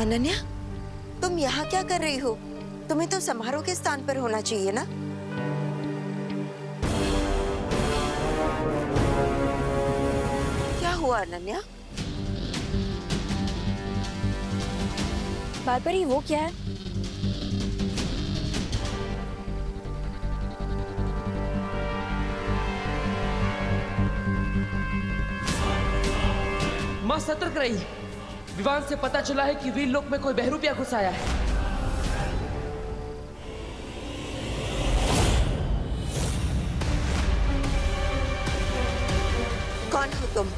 अनन्या, तुम यहाँ क्या कर रही हो? तुम्हें तो समारोह के स्थान पर होना चाहिए ना। क्या हुआ अनन्या? बारबरी, वो क्या है? मां सतर्क रही। विवान से पता चला है कि वीर लोक में कोई बहरूपिया घुस आया है। कौन हो तुम?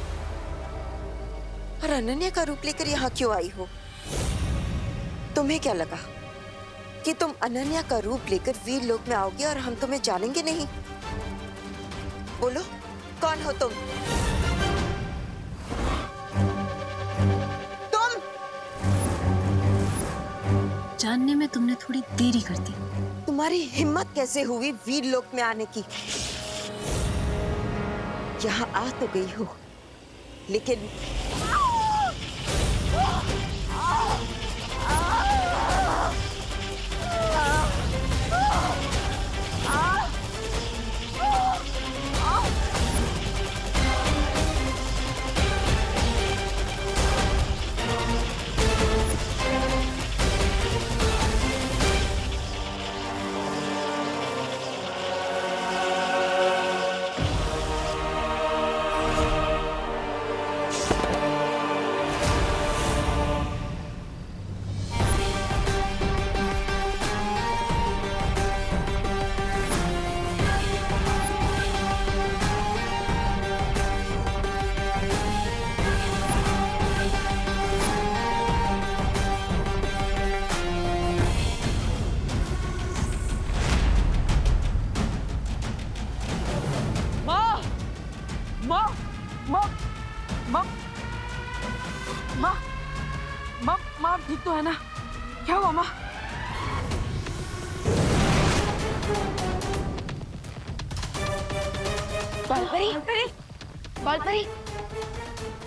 और अनन्या का रूप लेकर यहाँ क्यों आई हो? तुम्हें क्या लगा कि तुम अनन्या का रूप लेकर वीर लोक में आओगे और हम तुम्हें जानेंगे नहीं? बोलो, कौन हो तुम? जानने में तुमने थोड़ी देरी कर दी। तुम्हारी हिम्मत कैसे हुई वीर लोक में आने की? यहाँ आ तो गई हो, लेकिन मां ठीक तो है ना? क्या हुआ मां? बालपरी, बालपरी,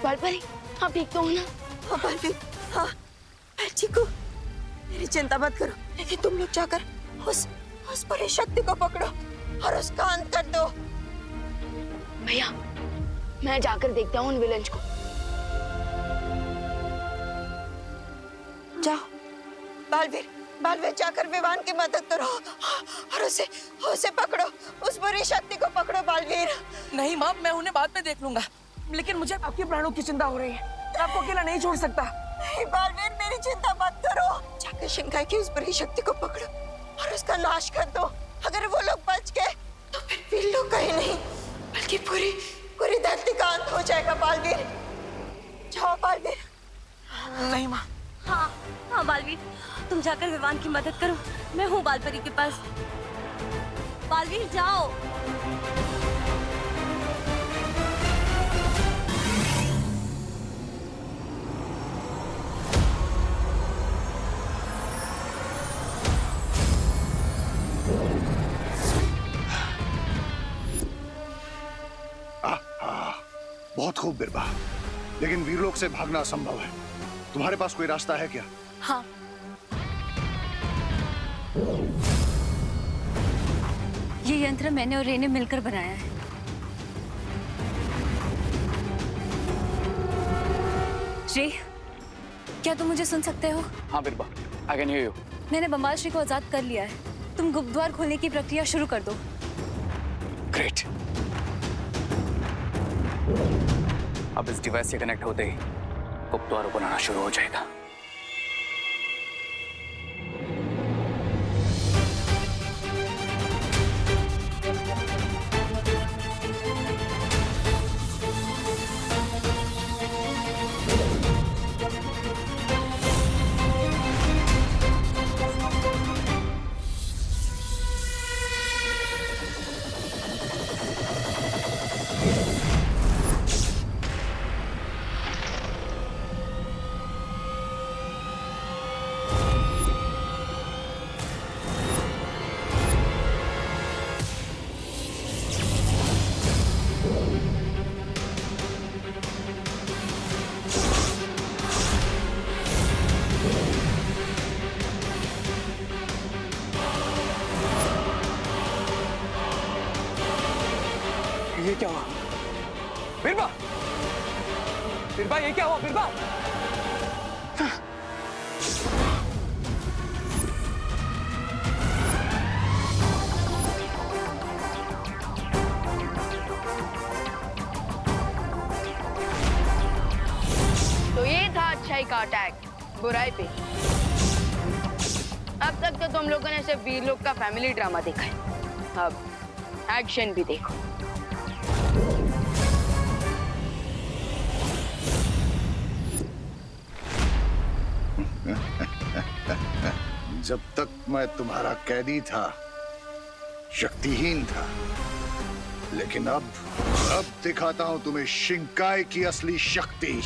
बालपरी, आप ठीक तो हो ना? हाँ बालवीर, हाँ मैं ठीक हूँ। मेरी चिंता मत करो, लेकिन तुम लोग जाकर उस परी शक्ति को पकड़ो और उसका अंत कर दो। भैया, मैं जाकर देखता हूँ उन विलन्स को। जाओ बालवीर जाकर विवान की मदद करो और उसे पकड़ो, उस बुरी शक्ति को पकड़ो बालवीर। नहीं मां, मैं उन्हें बाद में देख लूंगा, लेकिन मुझे आपके प्राणों की चिंता हो रही है। मैं आपको अकेला नहीं छोड़ सकता। नहीं बालवीर, मेरी चिंता मत करो। जाकर शंका की उस बुरी शक्ति को पकड़ो और उसका नाश कर दो। अगर वो लोग बच गए तो फिर वीर लोग कहीं नहीं, बल्कि पूरी धरती का अंत हो जाएगा बालवीर। जाओ बालवीर। नहीं मां। हाँ बालवीर, तुम जाकर विवान की मदद करो। मैं हूँ बालपरी के पास। बालवीर जाओ। बहुत खूब बिरबा, लेकिन वीरलोक से भागना असंभव है। तुम्हारे पास कोई रास्ता है क्या? हाँ, ये यंत्र मैंने और रे ने मिलकर बनाया है। रे, क्या तुम मुझे सुन सकते हो? हाँ बिरबा, I can hear you. मैंने बम्बाल श्री को आजाद कर लिया है। तुम गुप्त द्वार खोलने की प्रक्रिया शुरू कर दो। Great. अब इस डिवाइस से कनेक्ट होते ही गुप्त द्वार ओपन होना शुरू हो जाएगा। क्या हुआ? बिरबा, बिरबा ये क्या हुआ बिरबा? तो ये था अच्छाई का अटैक बुराई पे। अब तक तो तुम लोगों ने सिर्फ वीर लोग का फैमिली ड्रामा देखा है, अब एक्शन भी देखो। जब तक मैं तुम्हारा कैदी था, शक्तिहीन था, लेकिन अब दिखाता हूं तुम्हें शिंकाई की असली शक्ति।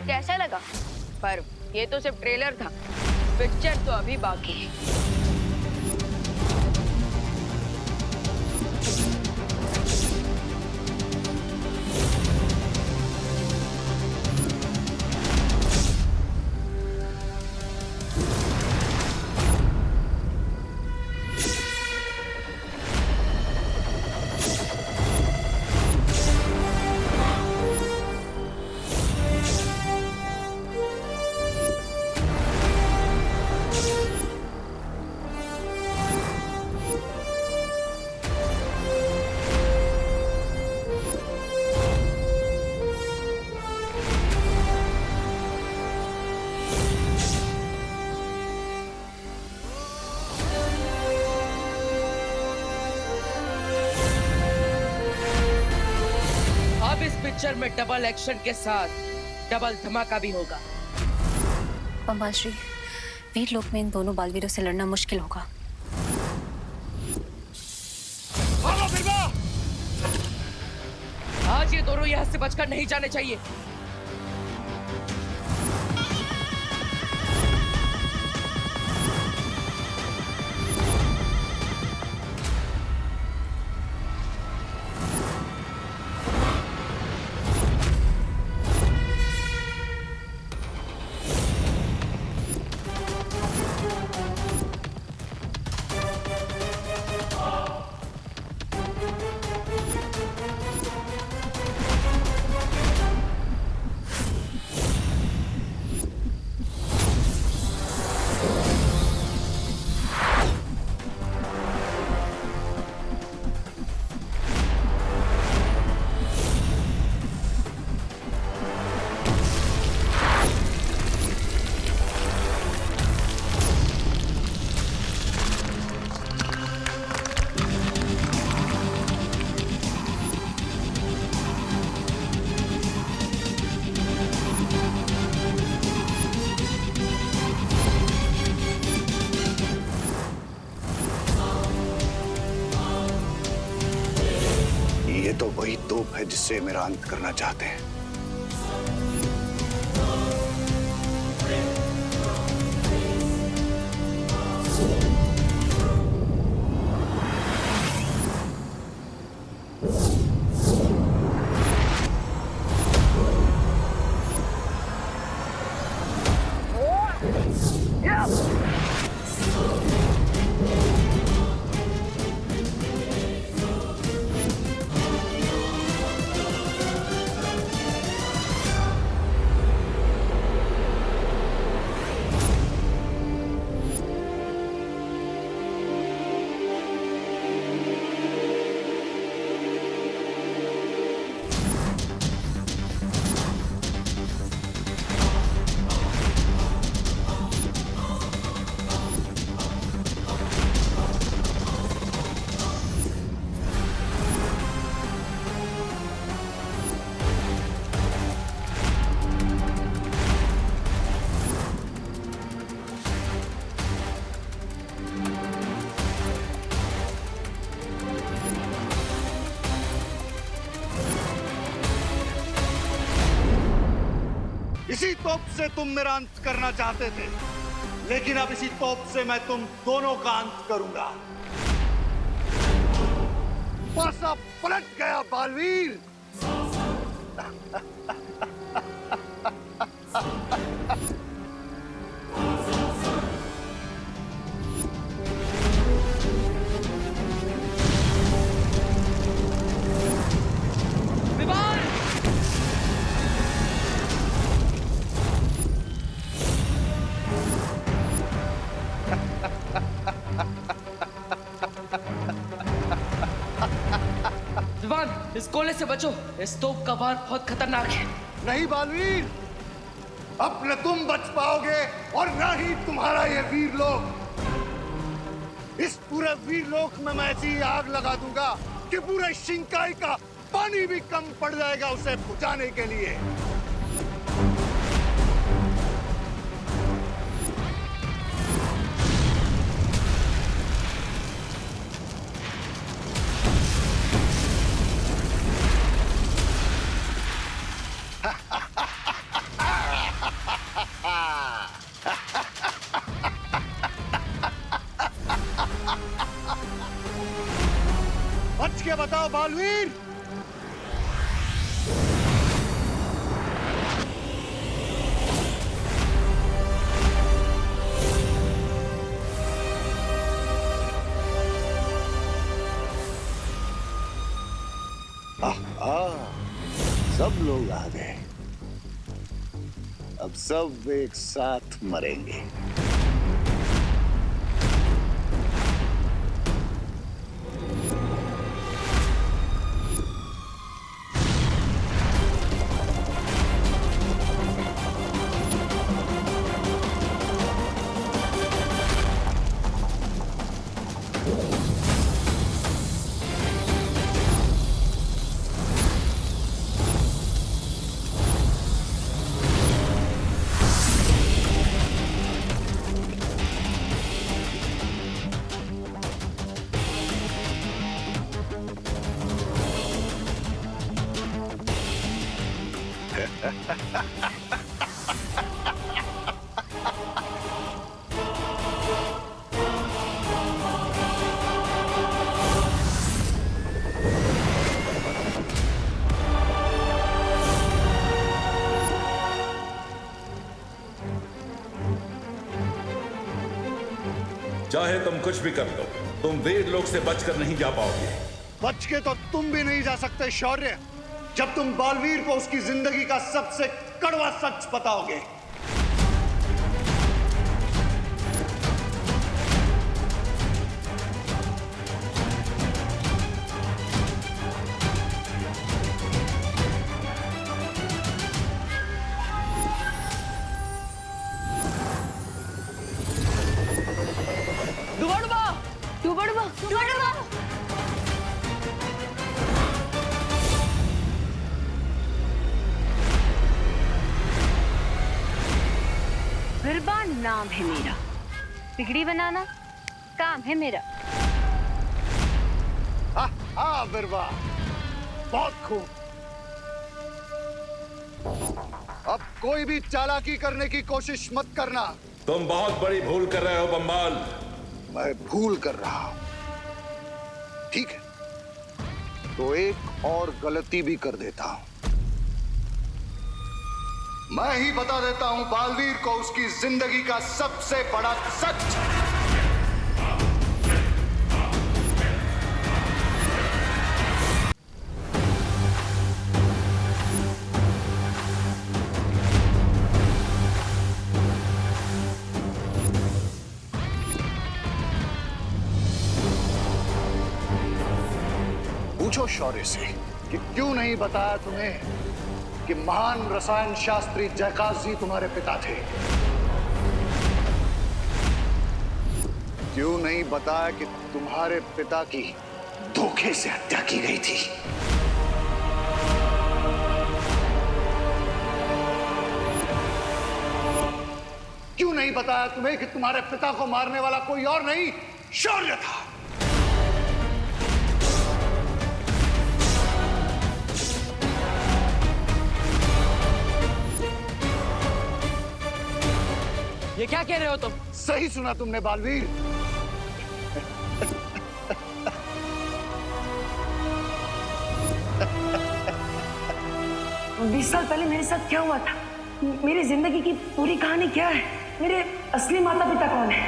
कैसा लगा? पर ये तो सिर्फ ट्रेलर था, पिक्चर तो अभी बाकी है। पिक्चर में डबल एक्शन के साथ डबल धमाका भी होगा। पंबाश्री, वीर लोक में इन दोनों बालवीरों से लड़ना मुश्किल होगा। भागो बिरबा! आज ये दोनों यहाँ से बचकर नहीं जाने चाहिए। ये तो वही तोप है जिससे मेरा अंत करना चाहते हैं। इसी तोप से तुम मेरा अंत करना चाहते थे, लेकिन अब इसी तोप से मैं तुम दोनों का अंत करूंगा। पासा पलट गया बालवीर। विवान! विवान, इस गोले से बचो। इस तोप का वार बहुत खतरनाक है। नहीं बालवीर, अब न तुम बच पाओगे और न ही तुम्हारा ये वीर लोक। इस पूरे वीर लोक में मैं ऐसी आग लगा दूंगा कि पूरे शिंकाई का पानी भी कम पड़ जाएगा उसे बुझाने के लिए। बच के बताओ बालवीर। सब लोग आ गए, अब सब एक साथ मरेंगे। चाहे तुम कुछ भी कर लो, तुम वीर लोक से बचकर नहीं जा पाओगे। बच के तो तुम भी नहीं जा सकते शौर्य, जब तुम बालवीर को उसकी जिंदगी का सबसे कड़वा सच बताओगे। बिरबान नाम है मेरा, बिगड़ी बनाना काम है मेरा। हाँ बिरबा, बहुत खूब। अब कोई भी चालाकी करने की कोशिश मत करना। तुम बहुत बड़ी भूल कर रहे हो बम्बाल। मैं भूल कर रहा हूं, ठीक है, तो एक और गलती भी कर देता हूं। मैं ही बता देता हूं बालवीर को उसकी जिंदगी का सबसे बड़ा सच। पूछो शौर्य से कि क्यों नहीं बताया तुम्हें कि महान रसायन शास्त्री जयकाश जी तुम्हारे पिता थे। क्यों नहीं बताया कि तुम्हारे पिता की धोखे से हत्या की गई थी। क्यों नहीं बताया तुम्हें कि तुम्हारे पिता को मारने वाला कोई और नहीं, शौर्य था। ये क्या कह रहे हो तुम? सही सुना तुमने बालवीर। 20 साल पहले मेरे साथ क्या हुआ था? मेरी जिंदगी की पूरी कहानी क्या है? मेरे असली माता पिता कौन है?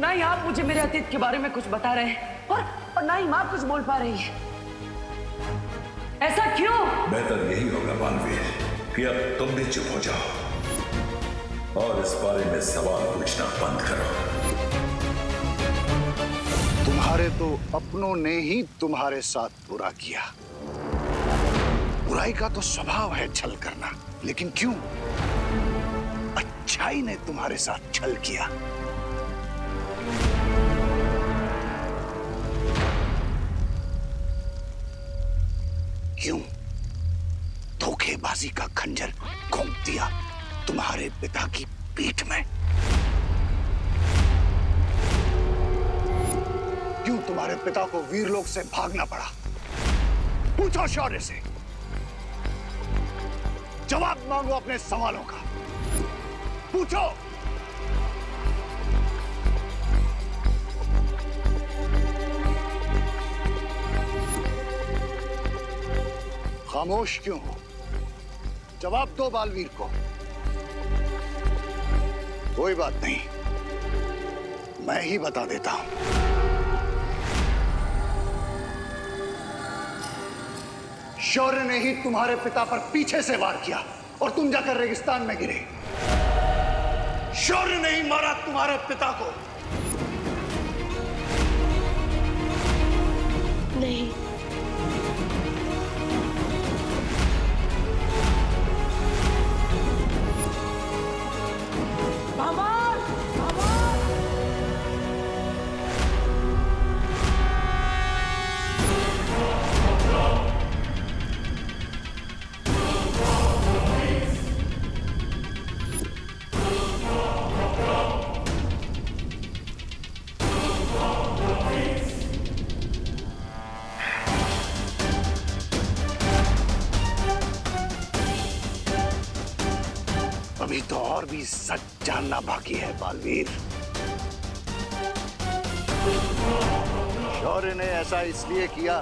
ना ही आप मुझे मेरे अतीत के बारे में कुछ बता रहे हैं और ना ही माँ कुछ बोल पा रही है। ऐसा क्यों? बेहतर यही होगा बालवीर कि अब तुम भी चुप हो जाओ और इस बारे में सवाल पूछना बंद करो। तुम्हारे तो अपनों ने ही तुम्हारे साथ बुरा किया। बुराई का तो स्वभाव है छल करना, लेकिन क्यों अच्छाई ने तुम्हारे साथ छल किया? क्यों धोखेबाजी का खंजर घोंप दिया तुम्हारे पिता की पीठ में? क्यों तुम्हारे पिता को वीरलोक से भागना पड़ा? पूछो शौर्य से, जवाब मांगो अपने सवालों का। पूछो। खामोश क्यों हो? जवाब दो बालवीर को। कोई बात नहीं, मैं ही बता देता हूं। शौर्य ने ही तुम्हारे पिता पर पीछे से वार किया और तुम जाकर रेगिस्तान में गिरे। शौर्य ने ही मारा तुम्हारे पिता को। नहीं, अभी तो और भी सच जानना बाकी है बालवीर। शौर्य ने ऐसा इसलिए किया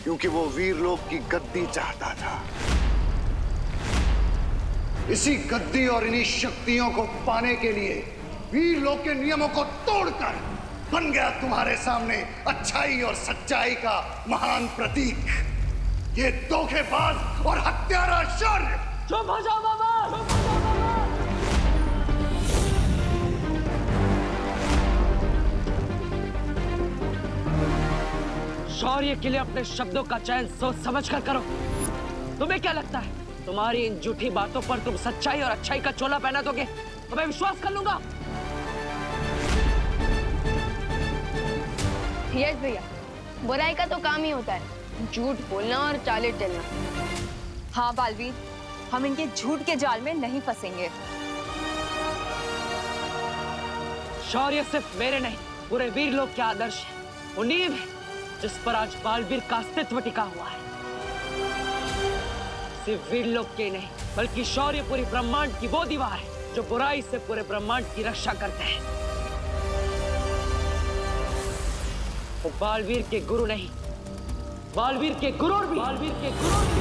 क्योंकि वो वीरलोक की गद्दी चाहता था। इसी गद्दी और इन्हीं शक्तियों को पाने के लिए वीरलोक के नियमों को तोड़कर बन गया तुम्हारे सामने अच्छाई और सच्चाई का महान प्रतीक। ये धोखेबाज और हत्यारा शौर्य। चुप हो जाओ बाबा। शौर्य के लिए अपने शब्दों का चयन सोच समझ कर करो। तुम्हें क्या लगता है तुम्हारी इन झूठी बातों पर तुम सच्चाई और अच्छाई का चोला पहना दोगे तो मैं विश्वास कर लूंगा? यस भैया, बुराई का तो काम ही होता है झूठ बोलना और चाले चलना। हाँ बालवीर, हम इनके झूठ के जाल में नहीं फंसेंगे। शौर्य सिर्फ मेरे नहीं पूरे वीरलोक के आदर्श है, वो नींव है जिस पर आज बालवीर का अस्तित्व टिका हुआ है। सिर्फ वीरलोक के नहीं बल्कि शौर्य पूरी ब्रह्मांड की वो दीवार है जो बुराई से पूरे ब्रह्मांड की रक्षा करते हैं। वो बालवीर के गुरु नहीं, बालवीर के गुरूर भी। बालवीर के गुरूर भी।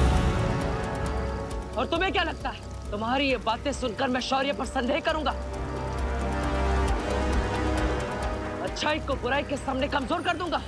और तुम्हें क्या लगता है तुम्हारी ये बातें सुनकर मैं शौर्य पर संदेह करूंगा? अच्छाई को बुराई के सामने कमजोर कर दूंगा?